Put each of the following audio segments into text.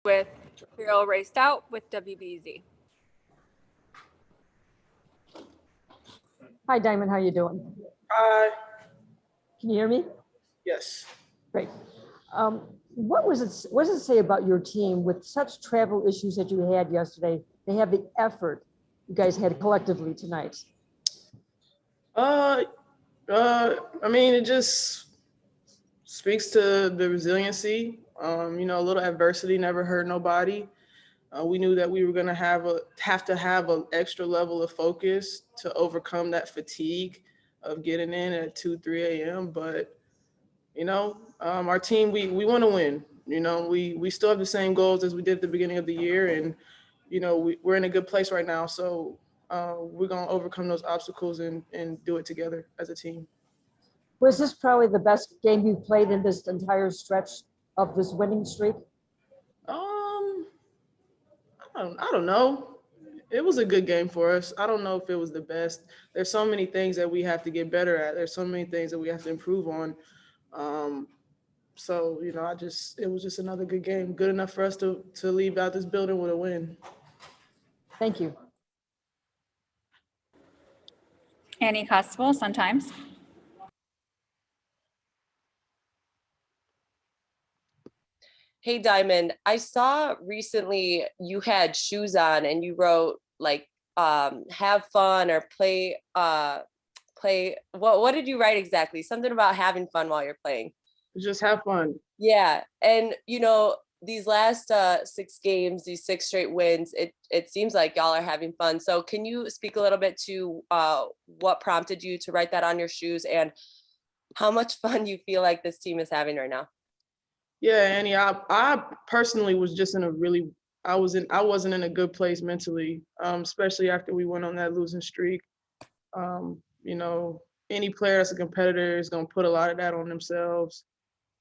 with Carol Raced Out with WBZ. Hi, Diamond. How you doing? Hi. Can you hear me? Yes. Great. What does it say about your team with such travel issues that you had yesterday? They have the effort you guys had collectively tonight. I mean, it just speaks to the resiliency. A little adversity never hurt nobody. We knew that we were going to have to have an extra level of focus to overcome that fatigue of getting in at 2, 3 a.m. But, our team, we want to win. We still have the same goals as we did at the beginning of the year. And, we're in a good place right now. So we're going to overcome those obstacles and do it together as a team. Was this probably the best game you played in this entire stretch of this winning streak? I don't know. It was a good game for us. I don't know if it was the best. There's so many things that we have to get better at. There's so many things that we have to improve on. So, it was just another good game. Good enough for us to leave out this building with a win. Thank you. Annie Constable, Sun-Times. Hey, Diamond, I saw recently you had shoes on and you wrote like, have fun or play. What did you write exactly? Something about having fun while you're playing. Just have fun. Yeah. And, these last 6 games, these 6 straight wins, it seems like y'all are having fun. So can you speak a little bit to what prompted you to write that on your shoes and how much fun you feel like this team is having right now? Yeah, Annie, I personally was just I wasn't in a good place mentally, especially after we went on that losing streak. Any player that's a competitor is going to put a lot of that on themselves.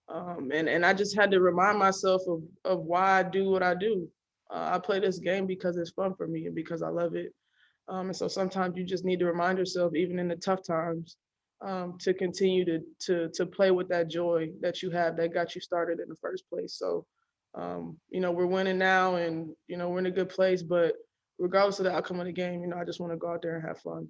And I just had to remind myself of why I do what I do. I play this game because it's fun for me and because I love it. And so sometimes you just need to remind yourself, even in the tough times, to continue to play with that joy that you have that got you started in the first place. So, we're winning now and, we're in a good place, but regardless of the outcome of the game, I just want to go out there and have fun.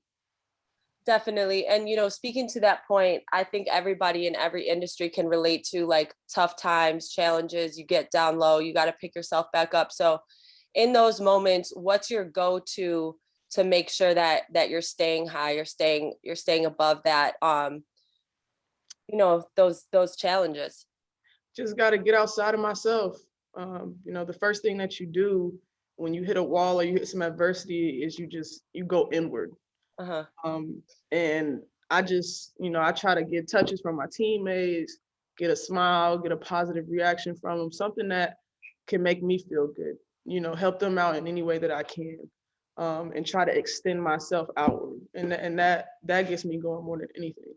Definitely. And, speaking to that point, I think everybody in every industry can relate to like tough times, challenges, you get down low, you got to pick yourself back up. So in those moments, what's your go-to to make sure that you're staying high, you're staying above that, those challenges? Just got to get outside of myself. The first thing that you do when you hit a wall or you hit some adversity is you go inward. Uh-huh. And I just, I try to get touches from my teammates, get a smile, get a positive reaction from them, something that can make me feel good, help them out in any way that I can, and try to extend myself outward. And that gets me going more than anything.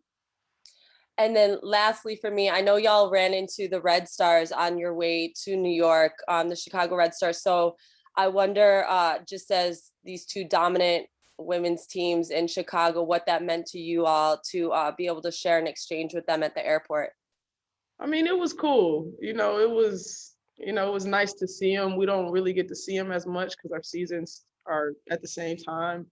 And then lastly for me, I know y'all ran into the Red Stars on your way to New York, the Chicago Red Stars. So I wonder, just as these 2 dominant women's teams in Chicago, what that meant to you all to be able to share an exchange with them at the airport. I mean, it was cool. It was nice to see them. We don't really get to see them as much because our seasons are at the same time.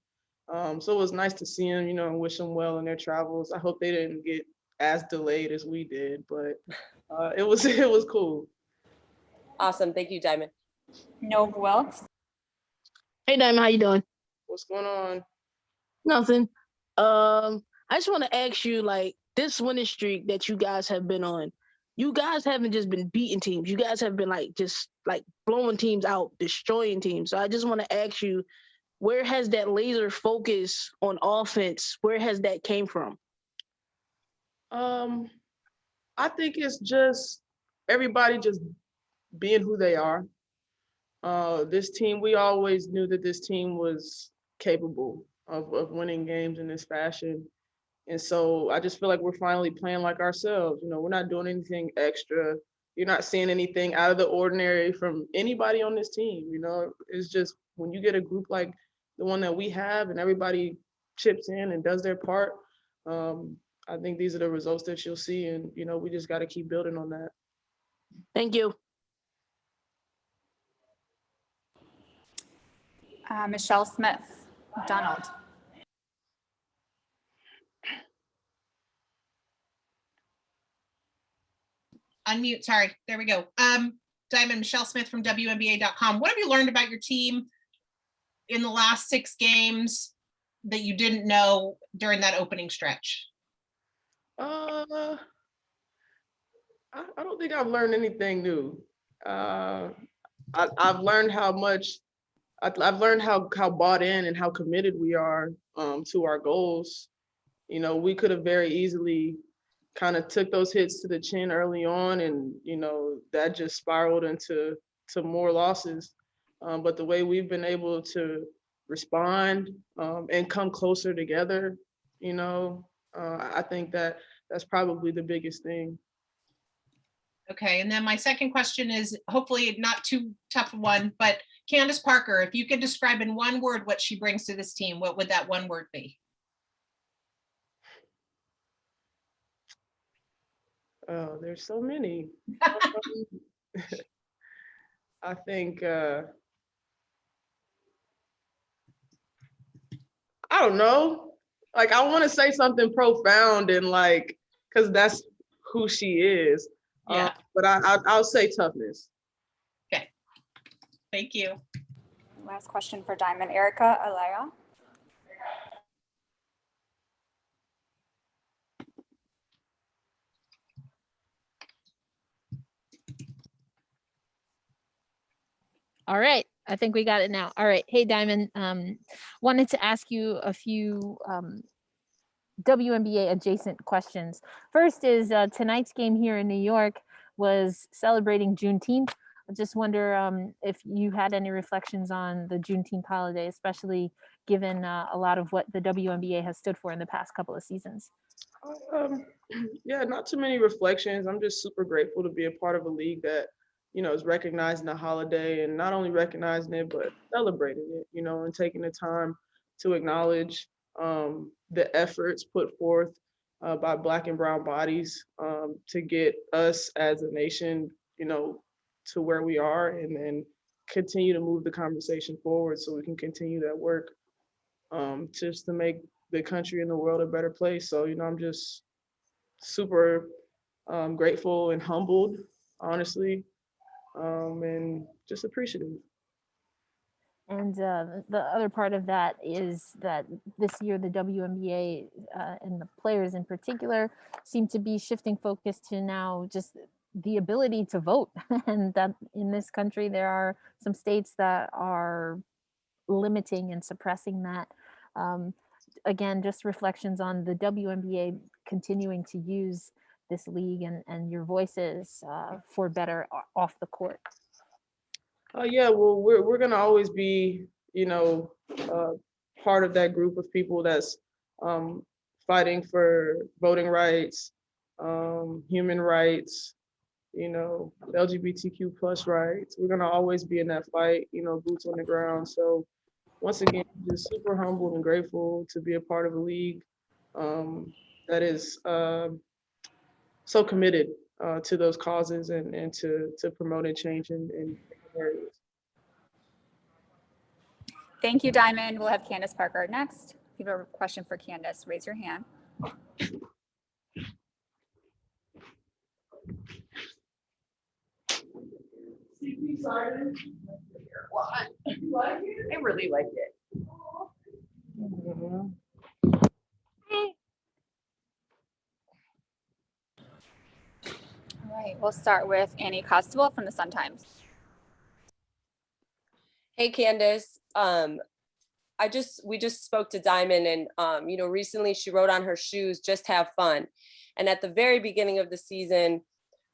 So it was nice to see them, and wish them well in their travels. I hope they didn't get as delayed as we did, but it was cool. Awesome. Thank you, Diamond. No Wilkes. Hey, Diamond, how you doing? What's going on? Nothing. I just want to ask you, like, this winning streak that you guys have been on, you guys haven't just been beating teams. You guys have been just blowing teams out, destroying teams. So I just want to ask you, where has that laser focus on offense, where has that came from? I think it's just everybody just being who they are. This team, we always knew that this team was capable of winning games in this fashion. And so I just feel like we're finally playing like ourselves. We're not doing anything extra. You're not seeing anything out of the ordinary from anybody on this team. It's just when you get a group like the one that we have and everybody chips in and does their part, I think these are the results that you'll see. And, we just got to keep building on that. Thank you. Michelle Smith, McDonald. Unmute, sorry, there we go. Diamond, Michelle Smith from WNBA.com. What have you learned about your team in the last 6 games that you didn't know during that opening stretch? I don't think I've learned anything new. I've learned how much I've learned how bought in and how committed we are to our goals. You know, we could have very easily kind of took those hits to the chin early on, and you know that just spiraled into more losses. But the way we've been able to respond and come closer together, you know, I think that's probably the biggest thing. Okay, and then my second question is hopefully not too tough a one, but Candace Parker, if you could describe in one word what she brings to this team, what would that one word be? Oh, there's so many. I think I don't know. Like I want to say something profound and like, because that's who she is. Yeah. But I'll say toughness. Okay. Thank you. Last question for Diamond, Erica Alaya. All right, I think we got it now. All right, hey Diamond, wanted to ask you a few WNBA adjacent questions. First is tonight's game here in New York was celebrating Juneteenth. I just wonder if you had any reflections on the Juneteenth holiday, especially given a lot of what the WNBA has stood for in the past couple of seasons. Yeah, not too many reflections. I'm just super grateful to be a part of a league that, you know, is recognizing the holiday and not only recognizing it, but celebrating it, you know, and taking the time to acknowledge the efforts put forth by Black and brown bodies to get us as a nation, you know, to where we are, and then continue to move the conversation forward so we can continue that work just to make the country and the world a better place. So, you know, I'm just super grateful and humbled, honestly, and just appreciative. And the other part of that is that this year the WNBA and the players in particular seem to be shifting focus to now just the ability to vote. And that in this country there are some states that are limiting and suppressing that. Again, just reflections on the WNBA continuing to use this league and your voices for better off the court. Yeah, well, we're gonna always be, you know, part of that group of people that's fighting for voting rights, human rights, you know, LGBTQ plus rights. We're gonna always be in that fight, you know, boots on the ground. So once again, just super humbled and grateful to be a part of a league that is so committed to those causes and to promoting change in areas. Thank you, Diamond. We'll have Candace Parker next. If you have a question for Candace, raise your hand. I really like it. All right, we'll start with Annie Costable from the Sun-Times. Hey Candace, we just spoke to Diamond, and you know, recently she wrote on her shoes, "Just have fun." And at the very beginning of the season,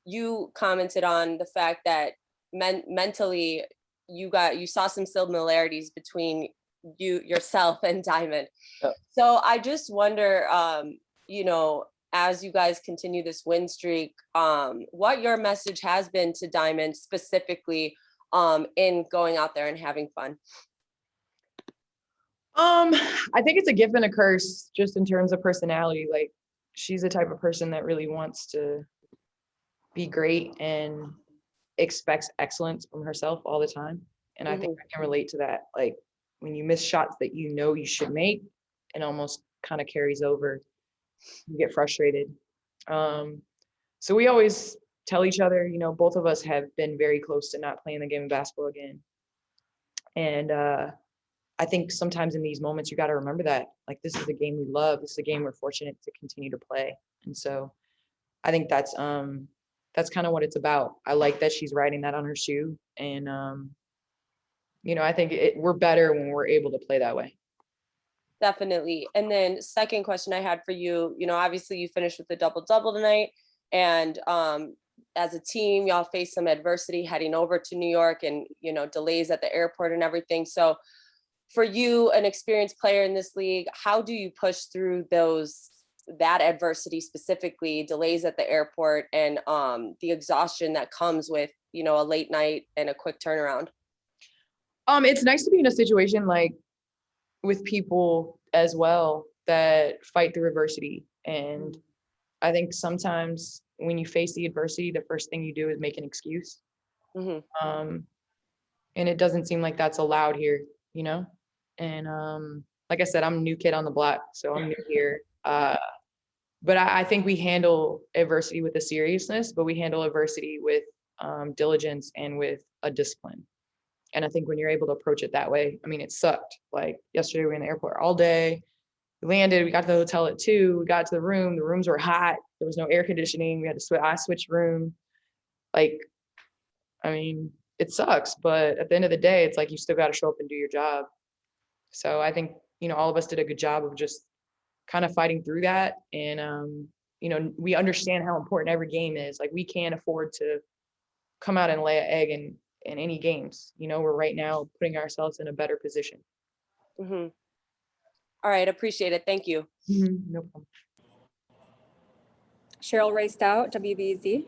you commented on the fact that mentally you saw some similarities between yourself and Diamond. Yep. So I just wonder, you know, as you guys continue this win streak, what your message has been to Diamond specifically in going out there and having fun. I think it's a gift and a curse just in terms of personality. Like she's the type of person that really wants to be great and expects excellence from herself all the time. And I think I can relate to that. Like when you miss shots that you know you should make, it almost kind of carries over. You get frustrated. So we always tell each other, you know, both of us have been very close to not playing the game of basketball again. And I think sometimes in these moments, you got to remember that, like, this is a game we love. This is a game we're fortunate to continue to play. And so I think that's kind of what it's about. I like that she's writing that on her shoe. And, you know, I think we're better when we're able to play that way. Definitely. And then second question I had for you, you know, obviously you finished with a double-double tonight. And as a team, y'all faced some adversity heading over to New York and, you know, delays at the airport and everything. So for you, an experienced player in this league, how do you push through that adversity, specifically delays at the airport and the exhaustion that comes with, you know, a late night and a quick turnaround? It's nice to be in a situation like with people as well that fight through adversity. And I think sometimes when you face the adversity, the first thing you do is make an excuse. And it doesn't seem like that's allowed here, you know? And like I said, I'm a new kid on the block, so I'm new here. But I think we handle adversity with a seriousness, but we handle adversity with diligence and with a discipline. And I think when you're able to approach it that way, I mean, it sucked. Like yesterday, we were in the airport all day. We landed, we got to the hotel at 2, we got to the rooms were hot. There was no air conditioning. We had to I switched room. Like, I mean, it sucks, but at the end of the day, it's like, you still got to show up and do your job. So I think, you know, all of us did a good job of just kind of fighting through that. And, you know, we understand how important every game is. Like, we can't afford to come out and lay an egg in any games. You know, we're right now putting ourselves in a better position. All right. Appreciate it. Thank you. No problem. Cheryl raced out, WBZ.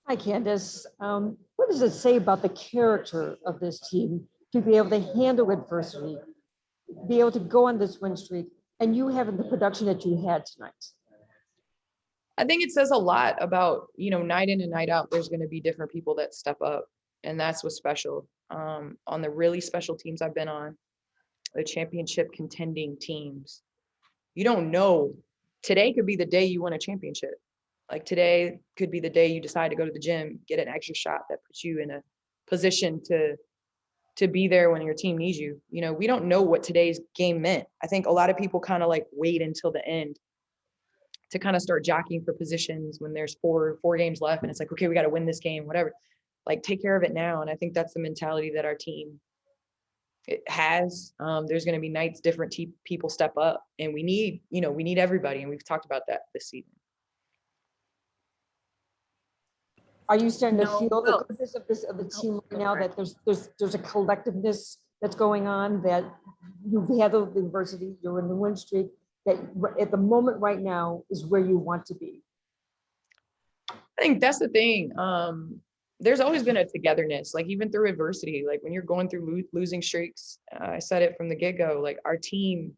Hi, Candace. What does it say about the character of this team to be able to handle adversity, be able to go on this win streak, and you having the production that you had tonight? I think it says a lot about, you know, night in and night out, there's going to be different people that step up. And that's what's special. On the really special teams I've been on, the championship contending teams, you don't know. Today could be the day you win a championship. Like, today could be the day you decide to go to the gym, get an extra shot that puts you in a position to be there when your team needs you. You know, we don't know what today's game meant. I think a lot of people kind of like wait until the end to kind of start jockeying for positions when there's four games left and it's like, okay, we got to win this game, whatever. Like, take care of it now. And I think that's the mentality that our team has. There's going to be nights different people step up, and we need everybody. And we've talked about that this season. Are you starting to No, feel Will. the goodness of the team go right now, for it. that there's a collectiveness that's going on, that you've handled the adversity, you're in the win streak, that at the moment right now is where you want to be? I think that's the thing. There's always been a togetherness, like even through adversity, like when you're going through losing streaks. I said it from the get-go, like our team,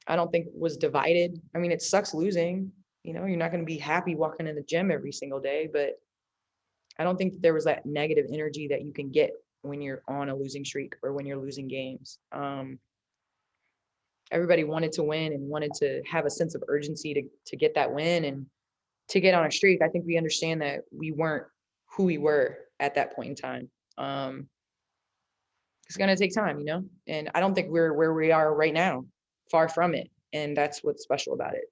I don't think was divided. I mean, it sucks losing, you know, you're not going to be happy walking in the gym every single day, but I don't think that there was that negative energy that you can get when you're on a losing streak or when you're losing games. Everybody wanted to win and wanted to have a sense of urgency to get that win and to get on a streak. I think we understand that we weren't who we were at that point in time. It's going to take time, you know, and I don't think we're where we are right now, far from it. And that's what's special about it.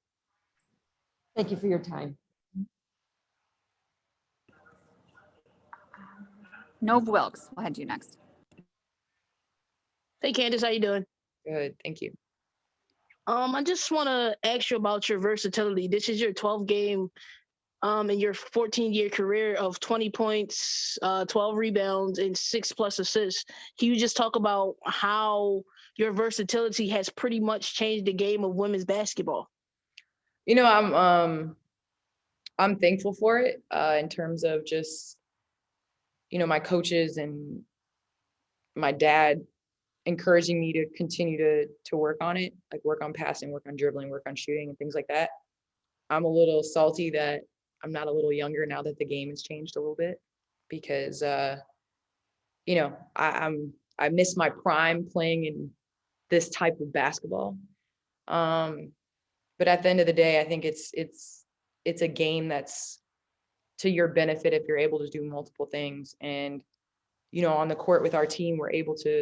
Thank you for your time. Nove Wilkes, we'll head to you next. Hey, Candace, how you doing? Good. Thank you. I just want to ask you about your versatility. This is your 12th game in your 14-year career of 20 points, 12 rebounds, and 6+ assists. Can you just talk about how your versatility has pretty much changed the game of women's basketball? You know, I'm thankful for it in terms of just, you know, my coaches and my dad encouraging me to continue to work on it, like work on passing, work on dribbling, work on shooting and things like that. I'm a little salty that I'm not a little younger now that the game has changed a little bit, because, you know, I'm I miss my prime playing in this type of basketball. But at the end of the day, I think it's a game that's to your benefit if you're able to do multiple things. And, you know, on the court with our team,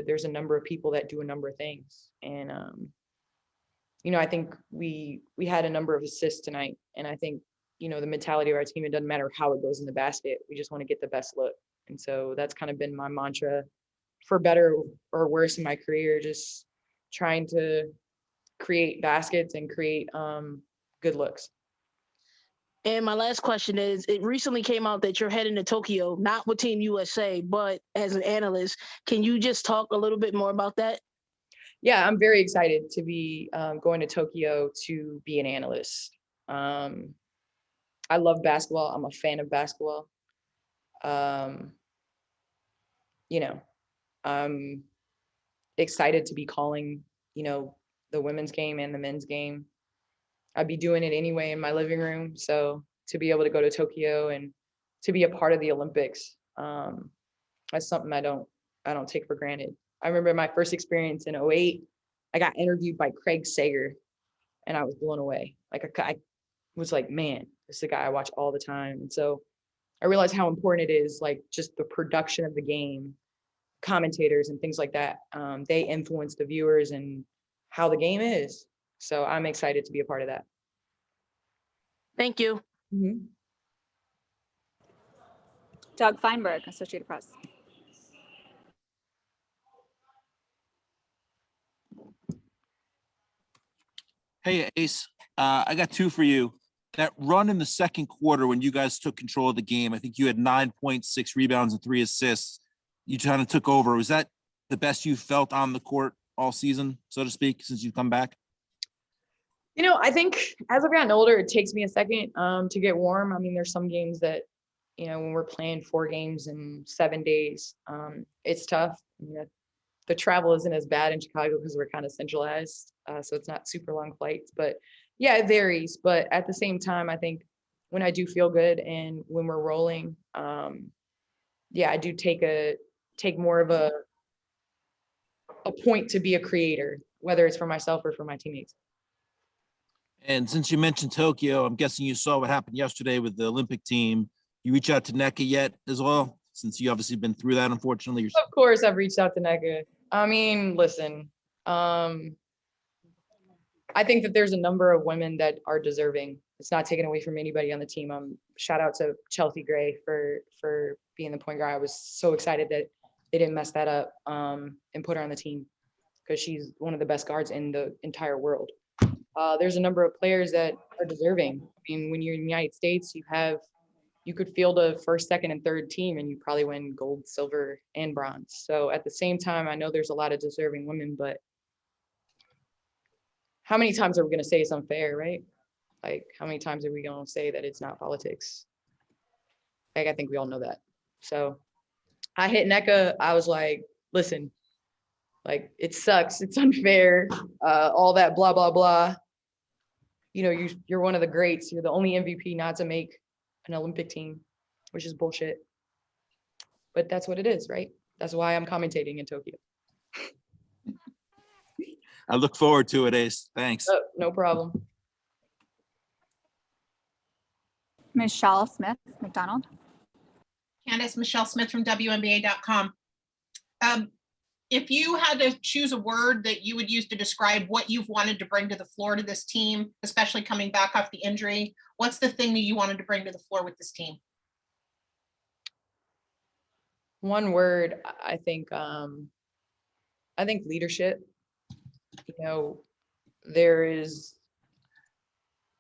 there's a number of people that do a number of things. And, you know, I think we had a number of assists tonight. And I think, you know, the mentality of our team, it doesn't matter how it goes in the basket. We just want to get the best look. And so that's kind of been my mantra for better or worse in my career, just trying to create baskets and create good looks. And my last question is, it recently came out that you're heading to Tokyo, not with Team USA, but as an analyst. Can you just talk a little bit more about that? Yeah, I'm very excited to be going to Tokyo to be an analyst. I love basketball. I'm a fan of basketball. You know, I'm excited to be calling, you know, the women's game and the men's game. I'd be doing it anyway in my living room. So to be able to go to Tokyo and to be a part of the Olympics, that's something I don't take for granted. I remember my first experience in 2008, I got interviewed by Craig Sager and I was blown away. Like I was like, man, this is a guy I watch all the time. And so I realized how important it is, like just the production of the game, commentators and things like that. They influence the viewers and how the game is. So I'm excited to be a part of that. Thank you. Mm-hmm. Doug Feinberg, Associated Press. Hey, Ace, I got two for you. That run in the second quarter when you guys took control of the game, I think you had 9.6 rebounds and 3 assists. You kind of took over. Was that the best you felt on the court all season, so to speak, since you've come back? You know, I think as I've gotten older, it takes me a second to get warm. I mean, there's some games that, you know, when we're playing 4 games in 7 days, it's tough. You know, the travel isn't as bad in Chicago because we're kind of centralized, so it's not super long flights. But yeah, it varies. But at the same time, I think when I do feel good and when we're rolling, yeah, I do take more of a point to be a creator, whether it's for myself or for my teammates. And since you mentioned Tokyo, I'm guessing you saw what happened yesterday with the Olympic team. You reach out to NECA yet as well, since you obviously been through that, unfortunately? Of course, I've reached out to NECA. I mean, listen, I think that there's a number of women that are deserving. It's not taken away from anybody on the team. Shout out to Chelsea Gray for being the point guard. I was so excited that they didn't mess that up and put her on the team because she's one of the best guards in the entire world. There's a number of players that are deserving. I mean, when you're in the United States, you could field a first, second, and third team, and you probably win gold, silver, and bronze. So at the same time, I know there's a lot of deserving women, but how many times are we going to say it's unfair, right? Like, how many times are we going to say that it's not politics? Like, I think we all know that. So I hit NECA. I was like, listen, like, it sucks. It's unfair. All that blah, blah, blah. You know, you're one of the greats. You're the only MVP not to make an Olympic team, which is bullshit. But that's what it is, right? That's why I'm commentating in Tokyo. I look forward to it, Ace. Thanks. Oh, no problem. Michelle Smith, McDonald. Candace, Michelle Smith from WNBA.com. If you had to choose a word that you would use to describe what you've wanted to bring to the floor to this team, especially coming back off the injury, what's the thing that you wanted to bring to the floor with this team? One word, I think leadership. You know, there is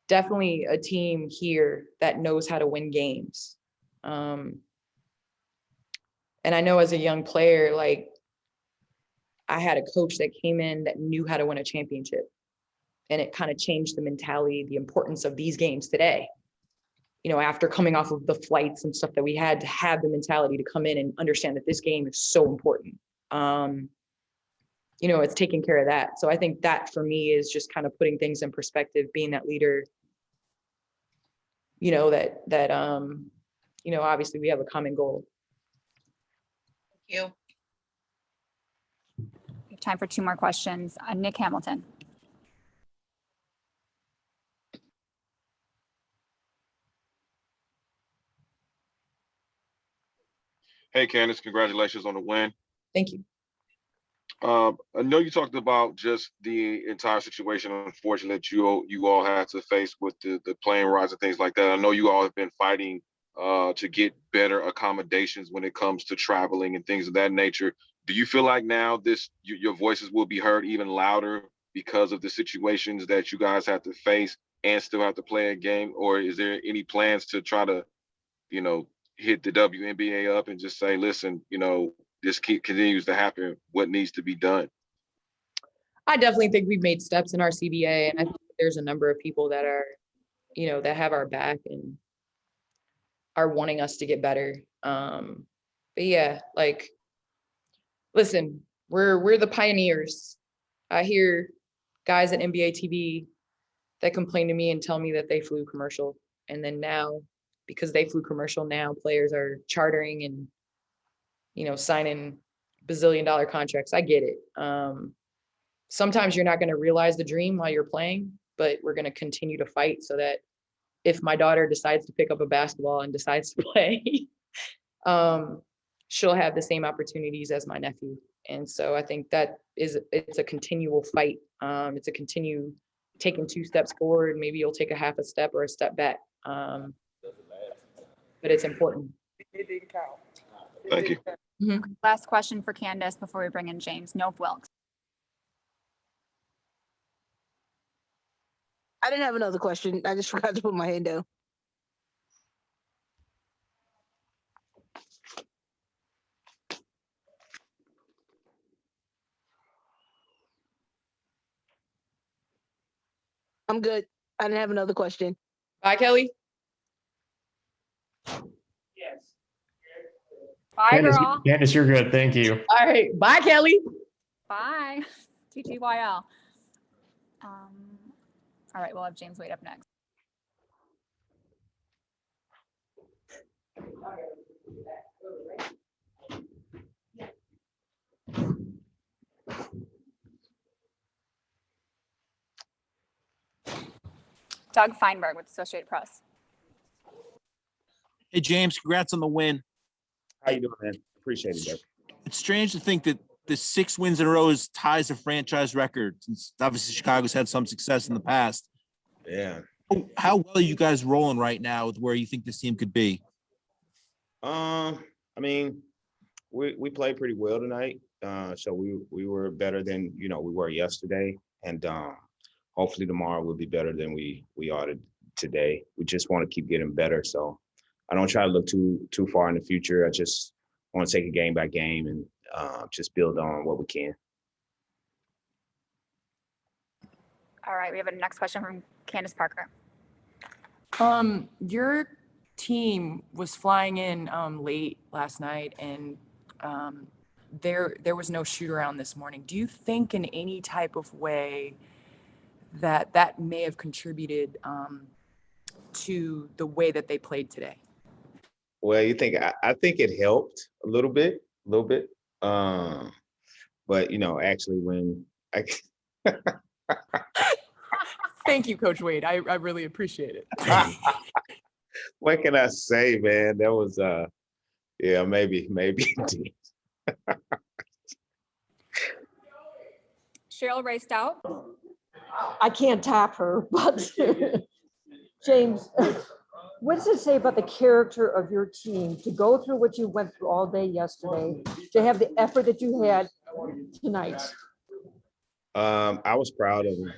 definitely a team here that knows how to win games. And I know as a young player, like, I had a coach that came in that knew how to win a championship. And it kind of changed the mentality, the importance of these games today. You know, after coming off of the flights and stuff that we had to have the mentality to come in and understand that this game is so important. You know, it's taking care of that. So I think that for me is just kind of putting things in perspective, being that leader, you know, that you know, obviously we have a common goal. Thank you. time for 2 more questions. Nick Hamilton. Hey, Candace, congratulations on the win. Thank you. I know you talked about just the entire situation, unfortunately, that you all had to face with the plane rides and things like that. I know you all have been fighting to get better accommodations when it comes to traveling and things of that nature. Do you feel like now your voices will be heard even louder because of the situations that you guys have to face and still have to play a game? Or is there any plans to try to, hit the WNBA up and just say, listen, this continues to happen, what needs to be done? I definitely think we've made steps in our CBA, and I think there's a number of people that are, that have our back and are wanting us to get better. But yeah, like, listen, we're the pioneers. I hear guys at NBA TV that complain to me and tell me that they flew commercial, and then now, because they flew commercial, now players are chartering and signing bazillion-dollar contracts. I get it. Sometimes you're not going to realize the dream while you're playing, but we're going to continue to fight so that if my daughter decides to pick up a basketball and decides to play, she'll have the same opportunities as my nephew. And so I think it's a continual fight. It's a continue taking 2 steps forward. Maybe you'll take a half a step or a step back. But it's important. Thank you. Mm-hmm. Last question for Candace before we bring in James. Nope Wilkes. I didn't have another question. I just forgot to put my hand down. I'm good. I didn't have another question. Bye, Kelly. Bye, girl. Candace, you're good. Thank you. All right. Bye, Kelly. Bye. TTYL. All right, we'll have James wait up next. Doug Feinberg with Associated Press. Hey, James, congrats on the win. How you doing, man? Appreciate it, Doug. It's strange to think that the 6 wins in a row ties a franchise record, since obviously Chicago's had some success in the past. Yeah. How well are you guys rolling right now with where you think this team could be? I mean, we played pretty well tonight. So we were better than we were yesterday, and hopefully tomorrow we'll be better than we are today. We just want to keep getting better. So I don't try to look too far in the future. I just want to take it game by game and just build on what we can. All right, we have a next question from Candace Parker. Your team was flying in late last night, and there was no shoot around this morning. Do you think in any type of way that may have contributed to the way that they played today? Well, I think it helped a little bit. But actually when I Thank you, Coach Wade. I really appreciate it. what can I say, man? That was maybe indeed. Cheryl raced out. I can't tap her, but James, what does it say about the character of your team to go through what you went through all day yesterday, to have the effort that you had tonight? I was proud of them.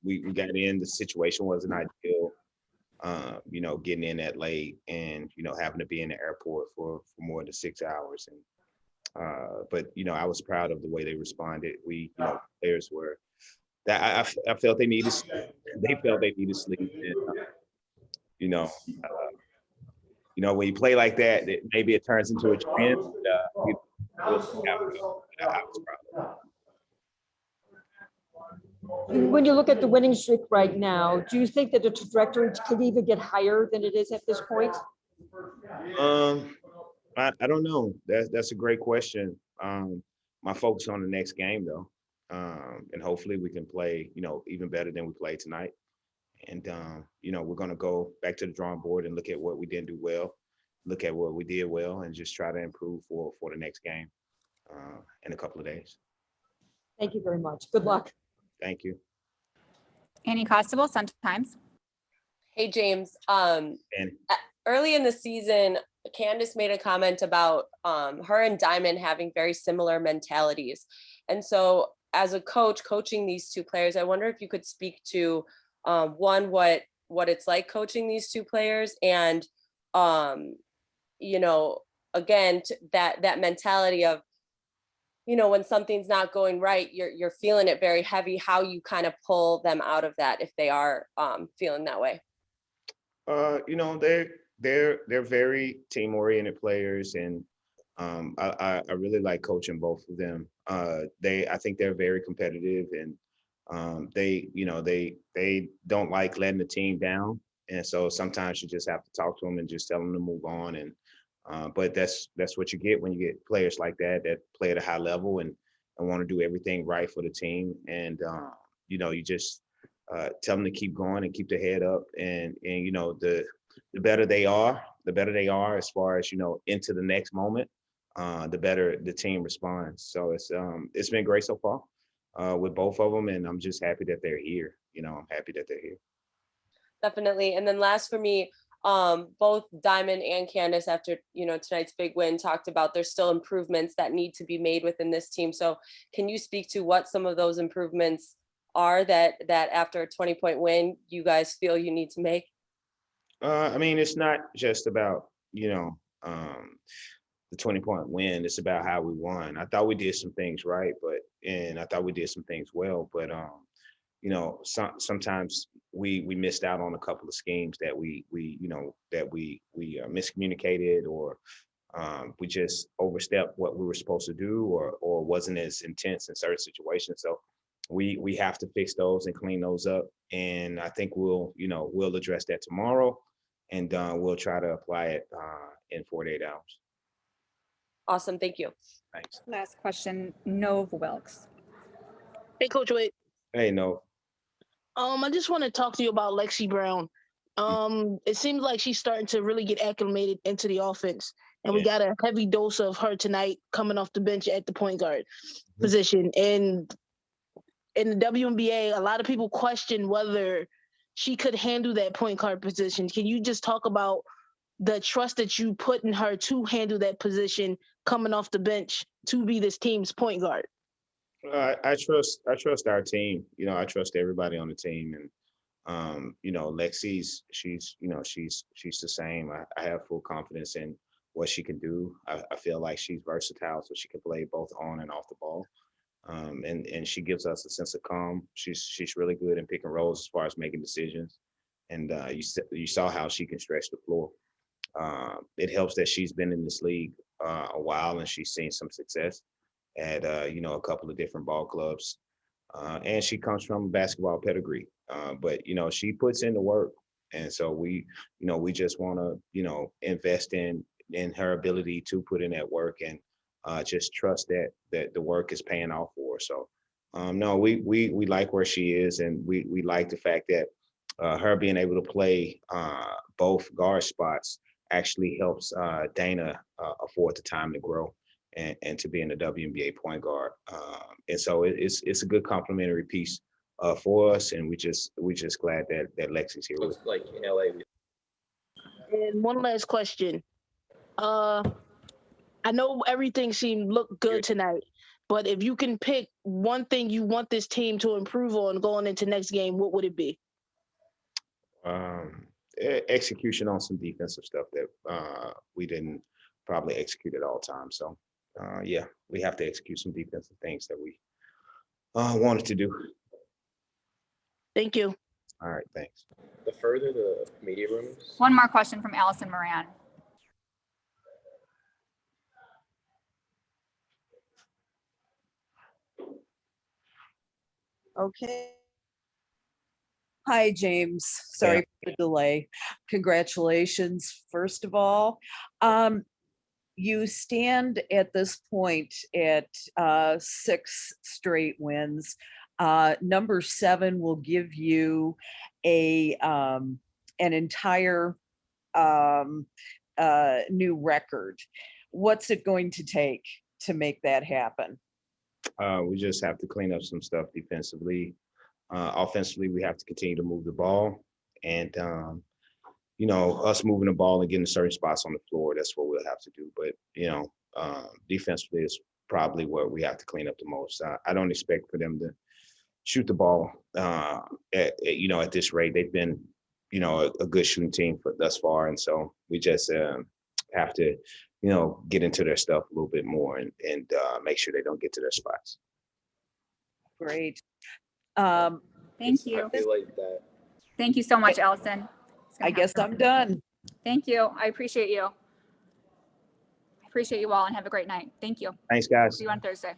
We got in, the situation wasn't ideal. Getting in that late and, having to be in the airport for more than 6 hours. And, but, I was proud of the way they responded. Players were, that I felt they needed sleep. They felt they needed sleep. And, when you play like that, maybe it turns into a trend. I was proud. When you look at the winning streak right now, do you think that the trajectory could even get higher than it is at this point? I don't know. That's a great question. my focus on the next game though. And hopefully we can play, even better than we played tonight. And, we're going to go back to the drawing board and look at what we didn't do well, look at what we did well, and just try to improve for the next game in a couple of days. Thank you very much. Good luck. Thank you. Annie Costable, Sun-Times. Hey, James. And Early in the season, Candace made a comment about her and Diamond having very similar mentalities. And so as a coach coaching these two players, I wonder if you could speak to one, what it's like coaching these two players, and again, that mentality of, when something's not going right, you're feeling it very heavy, how you kind of pull them out of that if they are feeling that way. They're very team-oriented players, and I really like coaching both of them. I think they're very competitive, and they don't like letting the team down. And so sometimes you just have to talk to them and just tell them to move on. And but that's what you get when you get players like that play at a high level and want to do everything right for the team. And you just tell them to keep going and keep their head up. And the better they are as far as into the next moment, the better the team responds. So it's been great so far with both of them, and I'm just happy that they're here. I'm happy that they're here. Definitely. And then last for me, both Diamond and Candace, after tonight's big win, talked about there's still improvements that need to be made within this team. So can you speak to what some of those improvements are that after a 20-point win you guys feel you need to make? It's not just about the 20-point win. It's about how we won. I thought we did some things right, and I thought we did some things well, but sometimes we missed out on a couple of schemes that we miscommunicated, or we just overstepped what we were supposed to do, or wasn't as intense in certain situations. So we have to fix those and clean those up. And I think we'll address that tomorrow, and we'll try to apply it in 48 hours. Awesome. Thank you. Thanks. Last question, Nove Wilkes. Hey, Coach Wade. Hey, no. I just want to talk to you about Lexi Brown. It seems like she's starting to really get acclimated into the offense, and we got a heavy dose of her tonight coming off the bench at the point guard position. And in the WNBA, a lot of people question whether she could handle that point guard position. Can you just talk about the trust that you put in her to handle that position coming off the bench to be this team's point guard? I trust our team. I trust everybody on the team, and Lexi's she's the same. I have full confidence in what she can do. I feel like she's versatile, so she can play both on and off the ball. And she gives us a sense of calm. She's really good in pick and rolls as far as making decisions. And you saw how she can stretch the floor. It helps that she's been in this league a while, and she's seen some success at a couple of different ball clubs, and she comes from basketball pedigree. But she puts in the work, and so we just want to invest in her ability to put in that work, and just trust that the work is paying off for her. So no, we like where she is, and we like the fact that her being able to play both guard spots actually helps Dana afford the time to grow and to be in the WNBA point guard. And so it's a good complementary piece for us, and we just glad that Lexi's here. Looks like in LA. And one last question. I know everything looked good tonight, but if you can pick one thing you want this team to improve on going into next game, what would it be? Execution on some defensive stuff that we didn't probably execute at all times. So we have to execute some defensive things that we wanted to do. Thank you. All right, thanks. The further the media rooms. One more question from Allison Moran. Okay. Hi, James. Sorry for the delay. Congratulations, first of all. you stand at this point at 6 straight wins. Number 7 will give you an entire new record. What's it going to take to make that happen? We just have to clean up some stuff defensively. Offensively, we have to continue to move the ball, and us moving the ball and getting certain spots on the floor. That's what we'll have to do. But defensively is probably where we have to clean up the most. I don't expect for them to shoot the ball at this rate. They've been a good shooting team thus far, and so we just have to get into their stuff a little bit more and make sure they don't get to their spots. Great. Thank you. I feel like that. Thank you so much, Allison. I guess I'm done. Thank you. I appreciate you. I appreciate you all and have a great night. Thank you. Thanks, guys. See you on Thursday.